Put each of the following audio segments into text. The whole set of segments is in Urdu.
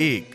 1.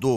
2.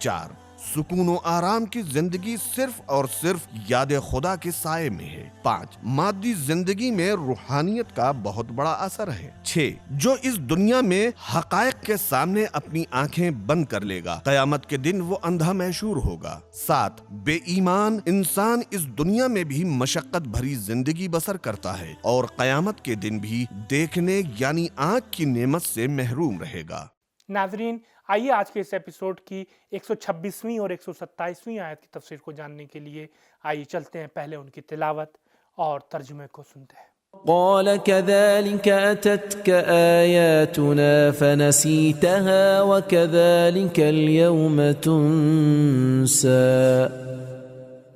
4. سکون و آرام کی زندگی صرف اور صرف یاد خدا کے سائے میں ہے۔ 5 مادی زندگی میں روحانیت کا بہت بڑا اثر ہے۔ 6 جو اس دنیا میں حقائق کے سامنے اپنی آنکھیں بند کر لے گا، قیامت کے دن وہ اندھا محشور ہوگا۔ 7 بے ایمان انسان اس دنیا میں بھی مشقت بھری زندگی بسر کرتا ہے اور قیامت کے دن بھی دیکھنے یعنی آنکھ کی نعمت سے محروم رہے گا۔ ناظرین، آئیے آج کے اس ایپیسوڈ کی 126ویں اور 127ویں آیت کی تفسیر کو جاننے کے لیے آئیے چلتے ہیں، پہلے ان کی تلاوت اور ترجمے کو سنتے ہیں۔ قال كذلك أتتك آياتنا فنسيتها وكذلك اليوم تنسى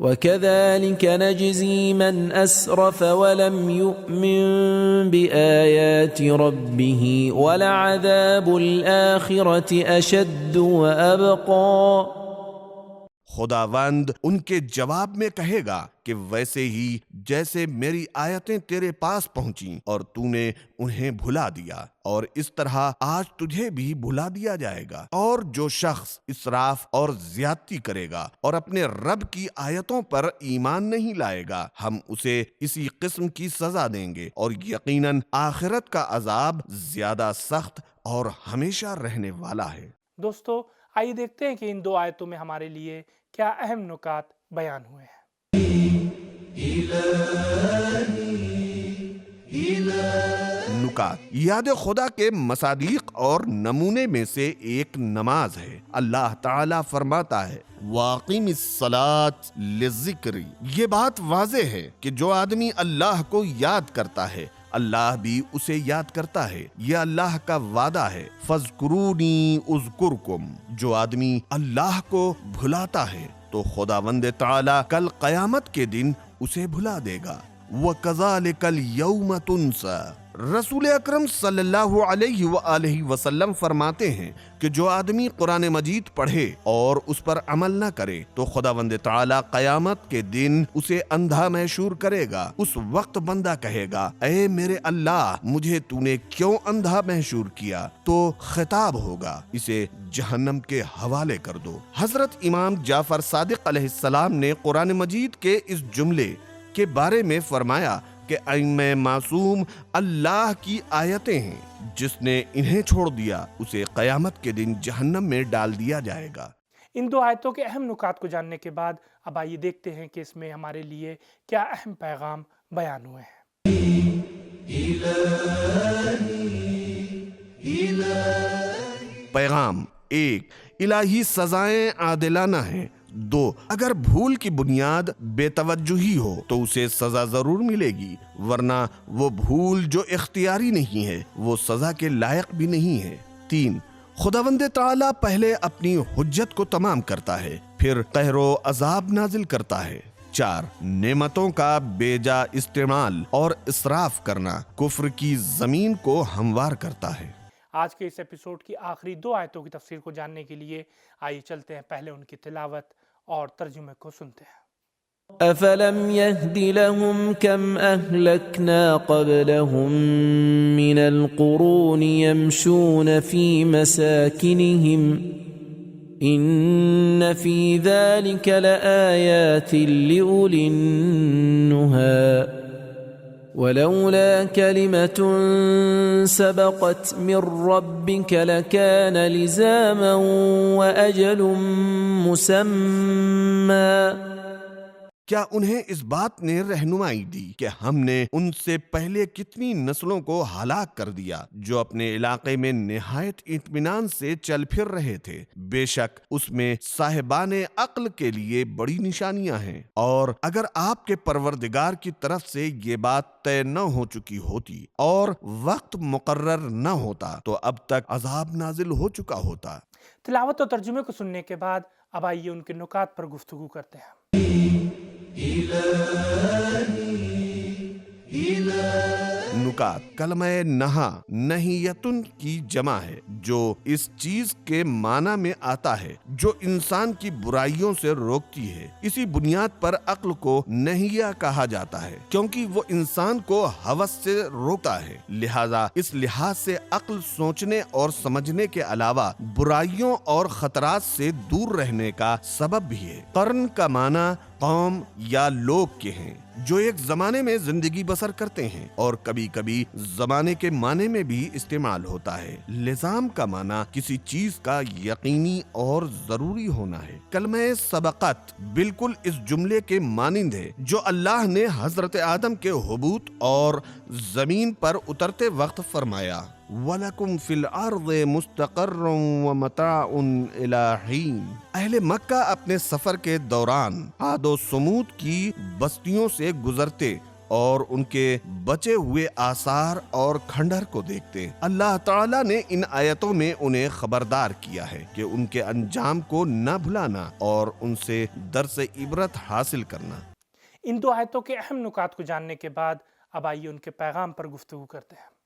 وكذلك نجزي من أسرف ولم يؤمن بآيات ربه ولعذاب الآخرة أشد وأبقى۔ خداوند ان کے جواب میں کہے گا کہ ویسے ہی جیسے میری آیتیں تیرے پاس پہنچیں اور تو نے انہیں بھلا دیا، اور اس طرح آج تجھے بھی بھلا دیا جائے گا۔ اور جو شخص اسراف اور زیادتی کرے گا اور اپنے رب کی آیتوں پر ایمان نہیں لائے گا، ہم اسے اسی قسم کی سزا دیں گے، اور یقیناً آخرت کا عذاب زیادہ سخت اور ہمیشہ رہنے والا ہے۔ دوستو، آئیے دیکھتے ہیں کہ ان دو آیتوں میں ہمارے لیے کیا اہم نکات بیان ہوئے ہیں۔ نکات: یاد خدا کے مصادیق اور نمونے میں سے ایک نماز ہے۔ اللہ تعالیٰ فرماتا ہے وَأَقِمِ الصَّلَاةَ لِلذِّكْرِ۔ یہ بات واضح ہے کہ جو آدمی اللہ کو یاد کرتا ہے، اللہ بھی اسے یاد کرتا ہے۔ یہ اللہ کا وعدہ ہے، فَاذْكُرُونِي أُذْكُرْكُمْ۔ جو آدمی اللہ کو بھلاتا ہے تو خداوند تعالیٰ کل قیامت کے دن اسے بھلا دے گا۔ وَكَذَلِكَ الْيَوْمَ تُنْسَى۔ رسول اکرم صلی اللہ علیہ وآلہ وسلم فرماتے ہیں کہ جو آدمی قرآن مجید پڑھے اور اس پر عمل نہ کرے تو خداوند تعالیٰ قیامت کے دن اسے اندھا محشور کرے گا۔ اس وقت بندہ کہے گا، اے میرے اللہ، مجھے تو نے کیوں اندھا محشور کیا؟ تو خطاب ہوگا، اسے جہنم کے حوالے کر دو۔ حضرت امام جعفر صادق علیہ السلام نے قرآن مجید کے اس جملے کے بارے میں فرمایا کہ ائمہ معصوم اللہ کی آیتیں ہیں، جس نے انہیں چھوڑ دیا اسے قیامت کے دن جہنم میں ڈال دیا جائے گا۔ ان دو آیتوں کے اہم نکات کو جاننے کے بعد اب آئیے دیکھتے ہیں کہ اس میں ہمارے لیے کیا اہم پیغام بیان ہوئے ہیں۔ پیغام: 1 الہی سزائیں عادلانہ ہیں۔ 2 اگر بھول کی بنیاد بے توجہی ہو تو اسے سزا ضرور ملے گی، ورنہ وہ بھول جو اختیاری نہیں ہے وہ سزا کے لائق بھی نہیں ہے۔ 3 خداوند تعالیٰ پہلے اپنی حجت کو تمام کرتا ہے، پھر قہر و عذاب نازل کرتا ہے۔ 4 نعمتوں کا بے جا استعمال اور اسراف کرنا کفر کی زمین کو ہموار کرتا ہے۔ آج کے اس ایپیسوڈ کی آخری دو آیتوں کی تفسیر کو جاننے کے لیے آئیے چلتے ہیں، پہلے ان کی تلاوت اور ترجمے کو سنتے ہیں۔ أَفَلَمْ يَهْدِ لَهُمْ كَمْ أَهْلَكْنَا قَبْلَهُمْ مِنَ الْقُرُونِ يَمْشُونَ فِي مَسَاكِنِهِمْ إِنَّ فِي ذَلِكَ لَآيَاتٍ لِأُولِي النُّهَى ولولا كلمة سبقت من ربك لكان لزاما وأجل مسمى۔ کیا انہیں اس بات نے رہنمائی دی کہ ہم نے ان سے پہلے کتنی نسلوں کو ہلاک کر دیا جو اپنے علاقے میں نہایت اطمینان سے چل پھر رہے تھے؟ بے شک اس میں صاحبان عقل کے لیے بڑی نشانیاں ہیں، اور اگر آپ کے پروردگار کی طرف سے یہ بات طے نہ ہو چکی ہوتی اور وقت مقرر نہ ہوتا تو اب تک عذاب نازل ہو چکا ہوتا۔ تلاوت اور ترجمے کو سننے کے بعد اب آئیے ان کے نکات پر گفتگو کرتے ہیں۔ نکات کلمہ نہا نہیتن کی جمع ہے جو اس چیز کے معنی میں آتا ہے جو انسان کی برائیوں سے روکتی ہے. اسی بنیاد پر عقل کو نہیہ کہا جاتا ہے کیونکہ وہ انسان کو ہوس سے روکتا ہے. لہذا اس لحاظ سے عقل سوچنے اور سمجھنے کے علاوہ برائیوں اور خطرات سے دور رہنے کا سبب بھی ہے. قرن کا معنی قوم یا لوگ کے ہیں جو ایک زمانے میں زندگی بسر کرتے ہیں اور کبھی کبھی زمانے کے معنی میں بھی استعمال ہوتا ہے. لزام کا معنی کسی چیز کا یقینی اور ضروری ہونا ہے. کلمہ سبقت بالکل اس جملے کے مانند ہے جو اللہ نے حضرت آدم کے حبوط اور زمین پر اترتے وقت فرمایا وَلَكُمْ فِي الْأَرْضِ مُسْتَقَرٌّ وَمَتَاعٌ إِلَىٰ حِينٍ. اہل مکہ اپنے سفر کے دوران عاد و سمود کی بستیوں سے گزرتے اور ان کے بچے ہوئے آثار اور کھنڈر کو دیکھتے. اللہ تعالیٰ نے ان آیتوں میں انہیں خبردار کیا ہے کہ ان کے انجام کو نہ بھلانا اور ان سے درس عبرت حاصل کرنا. ان دو آیتوں کے اہم نکات کو جاننے کے بعد اب آئیے ان کے پیغام پر گفتگو کرتے ہیں.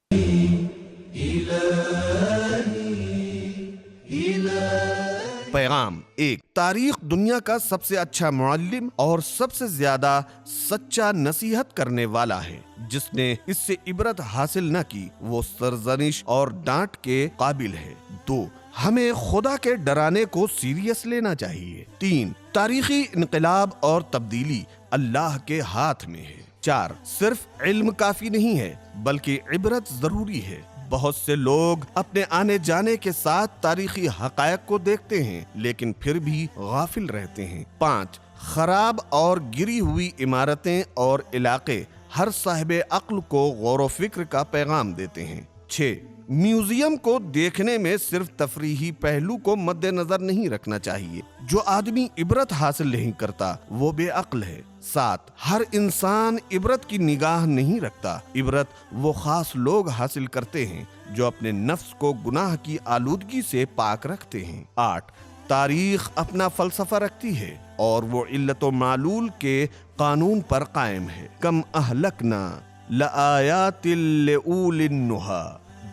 پیغام. ایک، تاریخ دنیا کا سب سے اچھا معلم اور سب سے زیادہ سچا نصیحت کرنے والا ہے. جس نے اس سے عبرت حاصل نہ کی وہ سرزنش اور ڈانٹ کے قابل ہے. 2، ہمیں خدا کے ڈرانے کو سیریس لینا چاہیے. 3، تاریخی انقلاب اور تبدیلی اللہ کے ہاتھ میں ہے. 4، صرف علم کافی نہیں ہے بلکہ عبرت ضروری ہے. بہت سے لوگ اپنے آنے جانے کے ساتھ تاریخی حقائق کو دیکھتے ہیں لیکن پھر بھی غافل رہتے ہیں. 5، خراب اور گری ہوئی عمارتیں اور علاقے ہر صاحب عقل کو غور و فکر کا پیغام دیتے ہیں. 6، میوزیم کو دیکھنے میں صرف تفریحی پہلو کو مد نظر نہیں رکھنا چاہیے. جو آدمی عبرت حاصل نہیں کرتا وہ بے عقل ہے. 7، ہر انسان عبرت کی نگاہ نہیں رکھتا. عبرت وہ خاص لوگ حاصل کرتے ہیں جو اپنے نفس کو گناہ کی آلودگی سے پاک رکھتے ہیں. 8، تاریخ اپنا فلسفہ رکھتی ہے اور وہ علت و معلول کے قانون پر قائم ہے. کم اہلکنا لآیات لأولی النہی.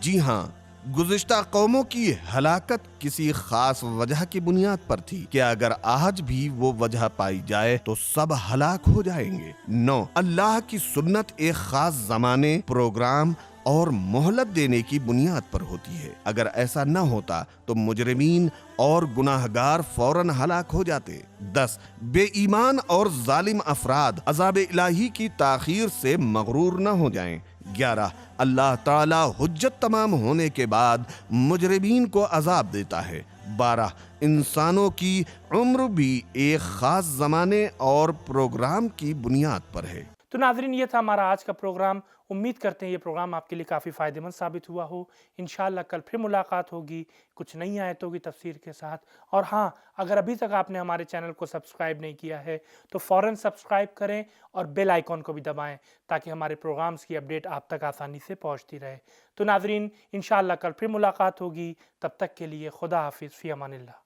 جی ہاں، گزشتہ قوموں کی ہلاکت کسی خاص وجہ کی بنیاد پر تھی کہ اگر آج بھی وہ وجہ پائی جائے تو سب ہلاک ہو جائیں گے. 9، اللہ کی سنت ایک خاص زمانے، پروگرام اور مہلت دینے کی بنیاد پر ہوتی ہے. اگر ایسا نہ ہوتا تو مجرمین اور گناہگار فوراً ہلاک ہو جاتے. 10، بے ایمان اور ظالم افراد عذاب الہی کی تاخیر سے مغرور نہ ہو جائیں. 11، اللہ تعالیٰ حجت تمام ہونے کے بعد مجرمین کو عذاب دیتا ہے. 12، انسانوں کی عمر بھی ایک خاص زمانے اور پروگرام کی بنیاد پر ہے. تو ناظرین، یہ تھا ہمارا آج کا پروگرام. امید کرتے ہیں یہ پروگرام آپ کے لیے کافی فائدہ مند ثابت ہوا ہو. انشاءاللہ کل پھر ملاقات ہوگی کچھ نئی آیتوں کی تفسیر کے ساتھ. اور ہاں، اگر ابھی تک آپ نے ہمارے چینل کو سبسکرائب نہیں کیا ہے تو فوراً سبسکرائب کریں اور بیل آئیکن کو بھی دبائیں تاکہ ہمارے پروگرامز کی اپڈیٹ آپ تک آسانی سے پہنچتی رہے. تو ناظرین، انشاءاللہ کل پھر ملاقات ہوگی. تب تک کے لیے خدا حافظ. فی امان اللہ.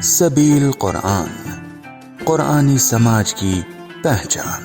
سبیل قرآن، قرآنی سماج کی پہچان.